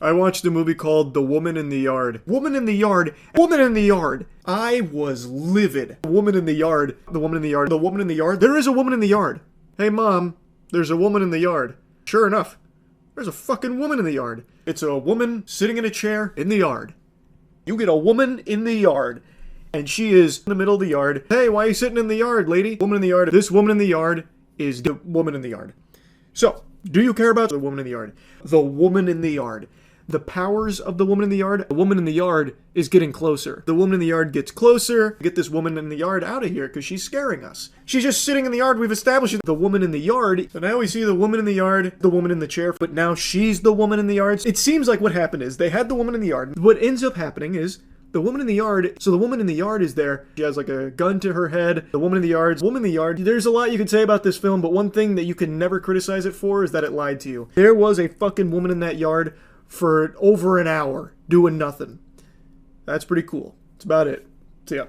I watched a movie called The Woman in the Yard. Woman in the Yard. Woman in the Yard. I was livid. Woman in the Yard. The Woman in the Yard. The Woman in the Yard. There is a woman in the yard. Hey, Mom, there's a woman in the yard. Sure enough, there's a fucking woman in the yard. It's a woman sitting in a chair in the yard. You get a woman in the yard, and she is in the middle of the yard. Hey, why are you sitting in the yard, lady? Woman in the yard. This woman in the yard is the woman in the yard. So, do you care about the woman in the yard? The woman in the yard. The powers of the woman in the yard. The woman in the yard is getting closer. The woman in the yard gets closer. Get this woman in the yard out of here because she's scaring us. She's just sitting in the yard. We've established the woman in the yard. So now we see the woman in the yard, the woman in the chair, but now she's the woman in the yard. It seems like what happened is they had the woman in the yard. What ends up happening is the woman in the yard, so the woman in the yard is there. She has like a gun to her head. The woman in the yard, there's a lot you can say about this film, but one thing that you can never criticize it for is that it lied to you. There was a fucking woman in that yard for over an hour doing nothing. That's pretty cool. That's about it. See ya.